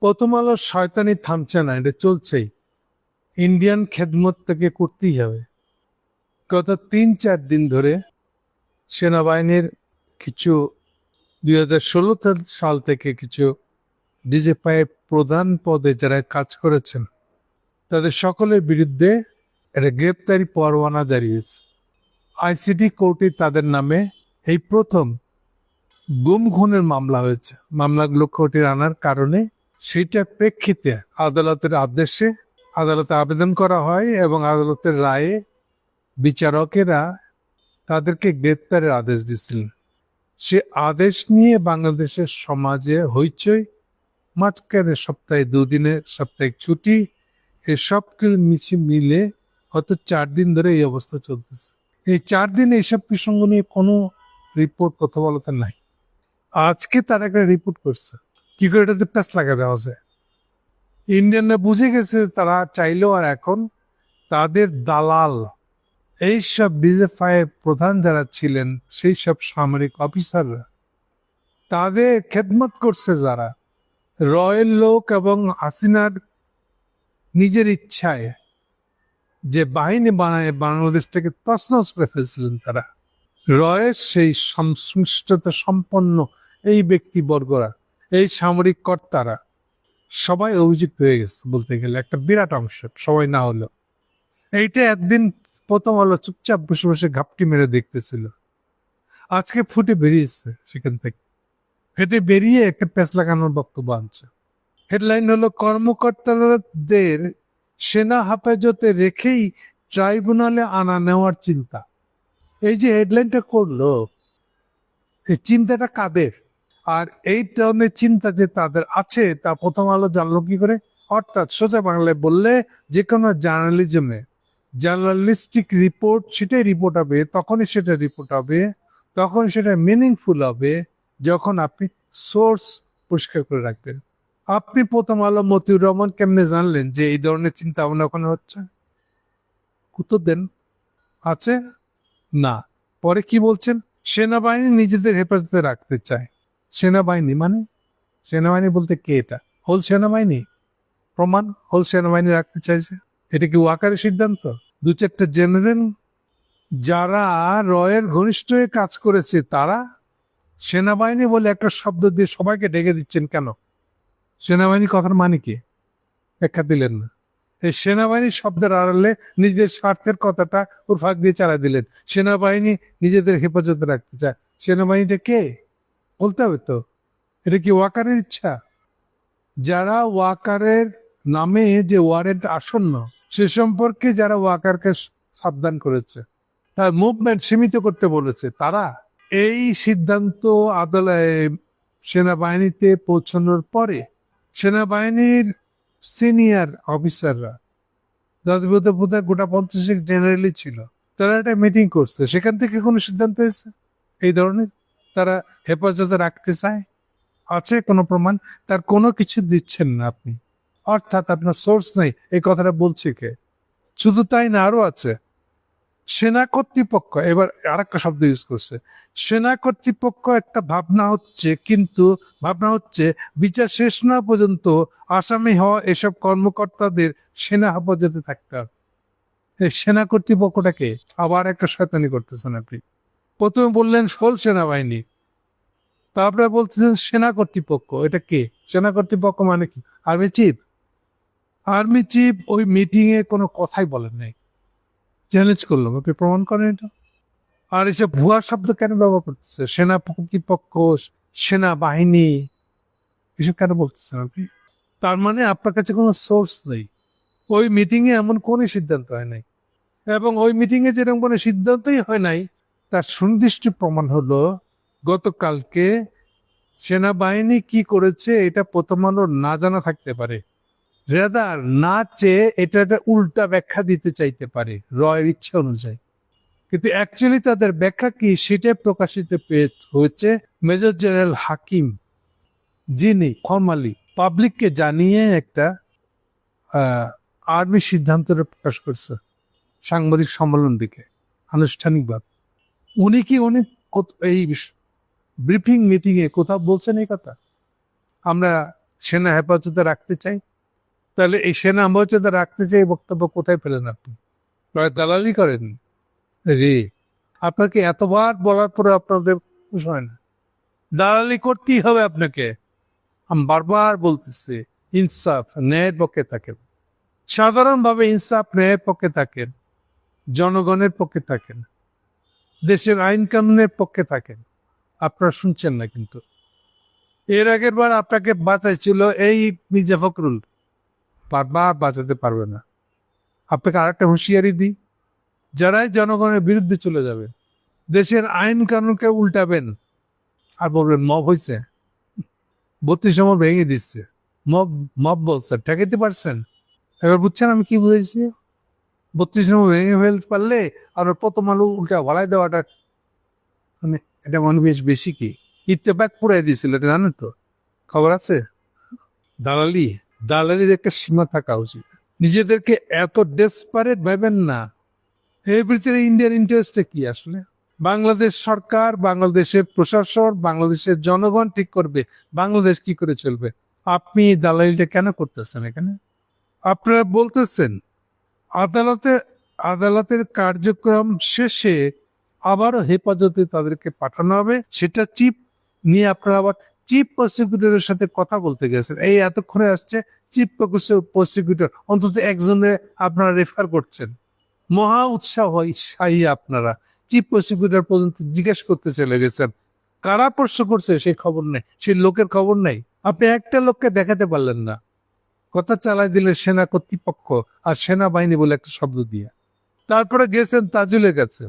প্রথম আলোর শয়তানি থামছে না, এটা চলছেই। ইন্ডিয়ান খেদমত থেকে করতেই হবে। গত 3-4 দিন ধরে সেনাবাহিনীর কিছু 2016 সাল থেকে কিছু ডিজিএফআই প্রধান পদে যারা কাজ করেছেন তাদের সকলের বিরুদ্ধে একটা গ্রেপ্তারি পরোয়ানা জারি হয়েছে। আইসিটি কোর্টে তাদের নামে এই প্রথম গুম খুনের মামলা হয়েছে। মামলাগুলো কোর্টে আনার কারণে সেইটার প্রেক্ষিতে আদালতের আদেশে আদালতে আবেদন করা হয় এবং আদালতের রায়ে বিচারকেরা তাদেরকে গ্রেপ্তারের আদেশ দিচ্ছিলেন। সে আদেশ নিয়ে বাংলাদেশের সমাজে হইচই, মাঝখানে সপ্তাহে 2 দিনের সাপ্তাহিক ছুটি, এসব মিলে হয়তো 4 দিন ধরে এই অবস্থা চলতেছে। এই 4 দিনে এইসব প্রসঙ্গ নিয়ে কোনো রিপোর্ট কথা বলতে নাই। আজকে তারা একটা রিপোর্ট করছে, কি করে এটাতে প্যাচ লাগা দেওয়া যায়। ইন্ডিয়ানরা বুঝে গেছে তারা চাইলেও আর এখন তাদের দালাল এইসব ডিজিএফআই প্রধান যারা ছিলেন সেই সব সামরিক অফিসাররা তাদের খেদমত করছে যারা রয়ের লোক এবং হাসিনার নিজের ইচ্ছায় যে বাহিনী বানায় বাংলাদেশটাকে তছনছ করে ফেলছিলেন তারা রয়ের সেই সংশ্লিষ্টতা সম্পন্ন এই ব্যক্তিবর্গরা, এই সামরিক কর্তারা সবাই অভিযুক্ত হয়ে গেছে বলতে গেলে একটা বিরাট অংশ, সবাই না হলো। এইটা একদিন প্রথম আলো চুপচাপ বসে বসে ঘাপটি মেরে দেখতেছিল, আজকে ফুটে বেরিয়েছে সেখান থেকে। ফেটে বেরিয়ে একটা প্যাচ লাগানোর বক্তব্য আনছে। হেডলাইন হলো কর্মকর্তাদের সেনা হেফাজতে রেখেই ট্রাইব্যুনালে আনা নেওয়ার চিন্তা। এই যে হেডলাইনটা করলো, এই চিন্তাটা কাদের? আর এই ধরনের চিন্তা যে তাদের আছে তা প্রথম আলো জানলো কি করে? অর্থাৎ সোজা বাংলায় বললে যে কোনো জার্নালিজমে জার্নালিস্টিক রিপোর্ট সেটাই রিপোর্ট হবে, তখনই সেটা রিপোর্ট হবে, তখন সেটা মিনিংফুল হবে যখন আপনি সোর্স পরিষ্কার করে রাখবেন। আপনি প্রথম আলো মতিউর রহমান কেমনে জানলেন যে এই ধরনের চিন্তা ভাবনা ওখানে হচ্ছে? উত্তর দেন। আছে না? পরে কি বলছেন? সেনাবাহিনী নিজেদের হেফাজতে রাখতে চায়। সেনাবাহিনী মানে? সেনাবাহিনী বলতে কে? এটা হোল সেনাবাহিনী? প্রমাণ হোল সেনাবাহিনী রাখতে চাইছে। এটা কি ওয়াকারের সিদ্ধান্ত? 2-4টা জেনারেল যারা রয়ের ঘনিষ্ঠ হয়ে কাজ করেছে তারা সেনাবাহিনী বলে একটা শব্দ দিয়ে সবাইকে ডেকে দিচ্ছেন কেন? সেনাবাহিনী কথার মানে কি? ব্যাখ্যা দিলেন না। এই সেনাবাহিনী শব্দের আড়ালে নিজের স্বার্থের কথাটা ওর ফাঁক দিয়ে চালাই দিলেন। সেনাবাহিনী নিজেদের হেফাজতে রাখতে চায়। সেনাবাহিনীটা কে বলতে হবে তো। এটা কি ওয়াকারের ইচ্ছা? যারা ওয়াকারের নামে যে ওয়ারেন্ট আসন্ন সে সম্পর্কে যারা ওয়াকারকে সাবধান করেছে, তার মুভমেন্ট সীমিত করতে বলেছে, তারা এই সিদ্ধান্ত সেনাবাহিনীতে পৌঁছানোর পরে সেনাবাহিনীর সিনিয়র অফিসাররা যাদের বোধহয় গোটা 50 জেনারেলই ছিল, তারা একটা মিটিং করছে। সেখান থেকে কোনো সিদ্ধান্ত হয়েছে এই ধরনের তারা হেফাজতে রাখতে চায়? আছে কোনো প্রমাণ? তার কোনো কিছু দিচ্ছেন না আপনি, অর্থাৎ আপনার সোর্স নেই। এই কথাটা বলছে কে? শুধু তাই না, আরো আছে। সেনা কর্তৃপক্ষ, এবার আরেকটা শব্দ ইউজ করছে, সেনা কর্তৃপক্ষ একটা ভাবনা হচ্ছে, কিন্তু ভাবনা হচ্ছে বিচার শেষ না পর্যন্ত আসামি হওয়া এসব কর্মকর্তাদের সেনা হেফাজতে থাকতে হবে। এই সেনা কর্তৃপক্ষটাকে আবার একটা শয়তানি করতেছেন আপনি। প্রথমে বললেন হোল সেনাবাহিনী, তারপরে বলতেছেন সেনা কর্তৃপক্ষ। এটা কে? সেনা কর্তৃপক্ষ মানে কি? Army chief? আর্মি চিফ ওই মিটিং এ কোনো কথাই বলেন নাই। চ্যালেঞ্জ করলাম, আপনি প্রমাণ করেন এটা। আর এসব ভুয়া শব্দ কেন ব্যবহার করতেছে? সেনা কর্তৃপক্ষ, সেনাবাহিনী, এসব কেন বলতেছেন আপনি? তার মানে আপনার কাছে কোনো সোর্স নেই। ওই মিটিং এ এমন কোনো সিদ্ধান্ত হয় নাই, এবং ওই মিটিং এ যেরকম কোনো সিদ্ধান্তই হয় নাই তার সুনির্দিষ্ট প্রমাণ হলো গতকালকে সেনাবাহিনী কি করেছে এটা প্রথম আলোর না জানা থাকতে পারে, রেদার না চেয়ে এটা একটা উল্টা ব্যাখ্যা দিতে চাইতে পারে রয়ের ইচ্ছা অনুযায়ী, কিন্তু অ্যাকচুয়ালি তাদের ব্যাখ্যা কি সেটা প্রকাশিত হয়েছে মেজর জেনারেল হাকিম, যিনি ফর্মালি পাবলিককে জানিয়ে একটা আর্মি সিদ্ধান্তটা প্রকাশ করছে সাংবাদিক সম্মেলন দিকে আনুষ্ঠানিকভাবে। উনি এই ব্রিফিং মিটিং এ কোথাও বলছেন এই কথা? আমরা সেনা হেফাজতে রাখতে চাই, তাহলে এই সেনা হেফাজতে রাখতে চাই বক্তব্য কোথায় পেলেন আপনি? দালালি করেন রে? আপনাকে এতবার বলার পরে আপনাদের খুশি হয় না? দালালি করতেই হবে আপনাকে। আমি বারবার বলতেছি, ইনসাফ ন্যায়ের পক্ষে থাকেন, সাধারণভাবে ইনসাফ ন্যায়ের পক্ষে থাকেন, জনগণের পক্ষে থাকেন, দেশের আইন কানুনের পক্ষে থাকেন। আপনারা শুনছেন না কিন্তু। এর আগের বার আপনাকে বাঁচাইছিল এই মির্জা ফখরুল, বারবার বাঁচাতে পারবে না। আপনাকে আরেকটা হুঁশিয়ারি দিই, যারাই জনগণের বিরুদ্ধে চলে যাবে, দেশের আইন কানুনকে উল্টাবেন আর বলবেন মব হয়েছে, 32 নম্বর ভেঙে দিচ্ছে, মব মব বলছে, ঠেকাইতে পারছেন? এবার বুঝছেন আমি কি বুঝেছি? 32 নম্বর ভেঙে ফেলতে পারলে আর প্রথম আলো উল্টা ভালাই দেওয়াটা, মানে এটা মনে বেশ বেশি কি ইত্তেফাক পুরাই দিয়েছিল, এটা জানেন তো, খবর আছে? দালালি, দালালির একটা সীমা থাকা উচিত। নিজেদেরকে এত ডেসপারেট ভাবেন না। এর ভিতরে ইন্ডিয়ান ইন্টারেস্টে কি আসলে? বাংলাদেশ সরকার, বাংলাদেশের প্রশাসন, বাংলাদেশের জনগণ ঠিক করবে বাংলাদেশ কি করে চলবে। আপনি দালালিটা কেন করতেছেন এখানে? আপনারা বলতেছেন আদালতের কার্যক্রম শেষে আবারও হেফাজতে তাদেরকে পাঠানো হবে, সেটা চিফ নিয়ে আপনারা আবার চিফ প্রসিকিউটরের সাথে কথা বলতে গেছেন। এই এতক্ষণে আসছে চিফ প্রসিকিউটর, অন্তত একজনে আপনারা রেফার করছেন। মহা উৎসাহী আপনারা চিফ প্রসিকিউটর পর্যন্ত জিজ্ঞেস করতে চলে গেছেন। কারা প্রশ্ন করছে সেই খবর নেই, সেই লোকের খবর নেই। আপনি একটা লোককে দেখাতে পারলেন না। কথা চালাই দিলে সেনা কর্তৃপক্ষ আর সেনাবাহিনী বলে একটা শব্দ দিয়ে। তারপরে গেছেন তাজুলের কাছে,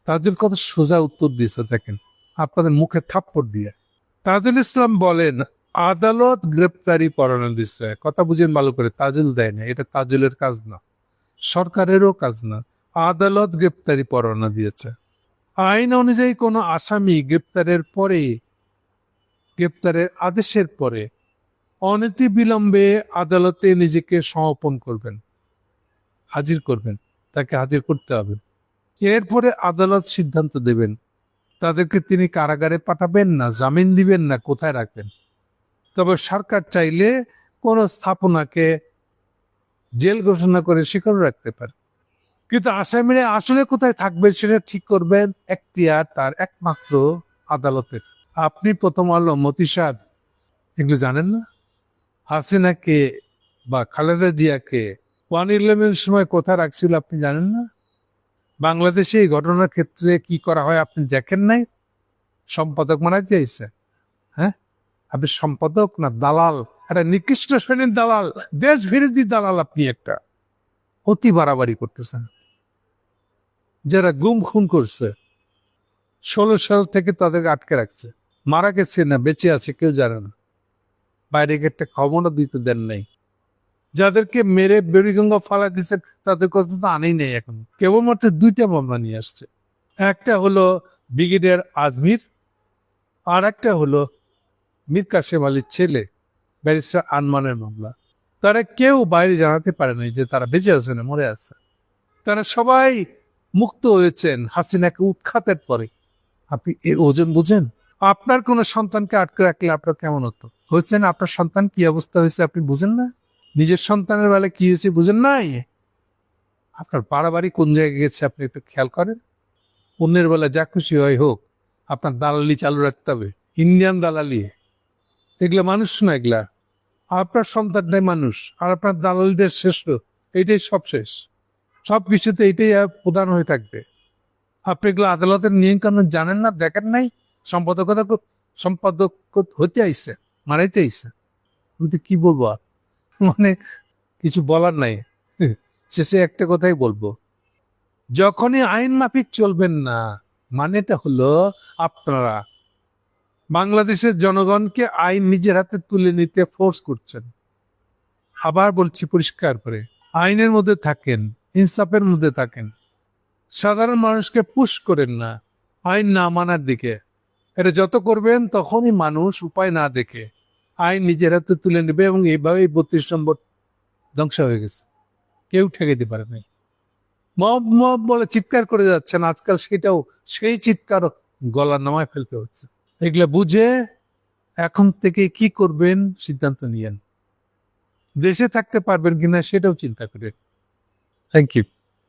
তাজুল কত সোজা উত্তর দিয়েছে দেখেন, আপনাদের মুখে থাপ্পড় দিয়ে। তাজুল ইসলাম বলেন আদালত গ্রেপ্তারি পরোয়ানা দিচ্ছে। কথা বুঝেন ভালো করে, তাজুল দেয় না, এটা তাজুলের কাজ না, সরকারেরও কাজ না। আদালত গ্রেপ্তারি পরোয়ানা দিয়েছে। আইন অনুযায়ী কোনো আসামি গ্রেপ্তারের আদেশের পরে অনতি বিলম্বে আদালতে নিজেকে সমর্পণ করবেন, হাজির করবেন, তাকে হাজির করতে হবে। এরপরে আদালত সিদ্ধান্ত দেবেন তাদেরকে তিনি কারাগারে পাঠাবেন না জামিন দিবেন না কোথায় রাখবেন। তবে সরকার চাইলে কোন স্থাপনাকে জেল ঘোষণা করে সেখানে রাখতে পারে, কিন্তু আসামিরা আসলে কোথায় থাকবে সেটা ঠিক করবেন এখতিয়ার তার একমাত্র আদালতের। আপনি প্রথম আলো, মতিসাদ এগুলো জানেন না? হাসিনাকে বা খালেদা জিয়াকে 111 সময় কোথায় রাখছিল আপনি জানেন না? বাংলাদেশে এই ঘটনার ক্ষেত্রে কি করা হয় আপনি দেখেন নাই? সম্পাদক মানাতে চাইছে? হ্যাঁ, আপনি সম্পাদক না দালাল, একটা নিকৃষ্ট শ্রেণীর দালাল, দেশ বিরোধী দালাল। আপনি একটা অতি বাড়াবাড়ি করতেছেন। যারা গুম খুন করছে 16 সাল থেকে তাদেরকে আটকে রাখছে, মারা গেছে না বেঁচে আছে কেউ জানে না, বাইরে একটা খবরও দিতে দেন নাই। যাদেরকে মেরে বেড়িগঙ্গা ফালা দিচ্ছে তাদের কথা তো আনেই নেই এখন। কেবলমাত্র 2টা মামলা নিয়ে আসছে, একটা হলো ব্রিগেডিয়ার আজমির, আর একটা হলো মীর কাসেম আলীর ছেলে ব্যারিস্টার আনমানের মামলা। তারা কেউ বাইরে জানাতে পারে নাই যে তারা বেঁচে আছে না মরে আছে। তারা সবাই মুক্ত হয়েছেন হাসিনাকে উৎখাতের পরে। আপনি এর ওজন বুঝেন? আপনার কোন সন্তানকে আটকে রাখলে আপনার কেমন হতো? হয়েছেন আপনার সন্তান কি অবস্থা হয়েছে আপনি বুঝেন না? নিজের সন্তানের বেলা কি হয়েছে বুঝেন নাই? আপনার বাড়াবাড়ি কোন জায়গায় গেছে আপনি একটু খেয়াল করেন। অন্যের বেলা যা খুশি হয় হোক, আপনার দালালি চালু রাখতে হবে, ইন্ডিয়ান দালালি। এগুলা মানুষ না, এগুলা আপনার সন্তানটাই মানুষ, আর আপনার দালালিদের শ্রেষ্ঠ, এইটাই সব শেষ। সব কিছুতে এইটাই প্রধান হয়ে থাকবে। আপনি এগুলো আদালতের নিয়ম কানুন জানেন না, দেখেন নাই? সম্পাদক হতে আইসে, মারাইতে আইসে, কি বলবো আর, মানে কিছু বলার নাই। শেষে একটা কথাই বলবো, যখনই আইন মাফিক চলবেন না, মানেটা হলো আপনারা বাংলাদেশের জনগণকে আইন নিজের হাতে তুলে নিতে ফোর্স করছেন। আবার বলছি পরিষ্কার করে, আইনের মধ্যে থাকেন, ইনসাফের মধ্যে থাকেন, সাধারণ মানুষকে পুশ করেন না আইন না মানার দিকে। এটা যত করবেন তখনই মানুষ উপায় না দেখে আইন নিজের হাতে তুলে নেবে, এবং এইভাবেই 32 নম্বর ধ্বংস হয়ে গেছে, কেউ ঠেকাইতে পারে নাই। মব মব বলে চিৎকার করে যাচ্ছেন আজকাল, সেই চিৎকার গলা নামায় ফেলতে হচ্ছে। এগুলো বুঝে এখন থেকে কি করবেন সিদ্ধান্ত নিয়েন। দেশে থাকতে পারবেন কিনা সেটাও চিন্তা করেন। Thank you.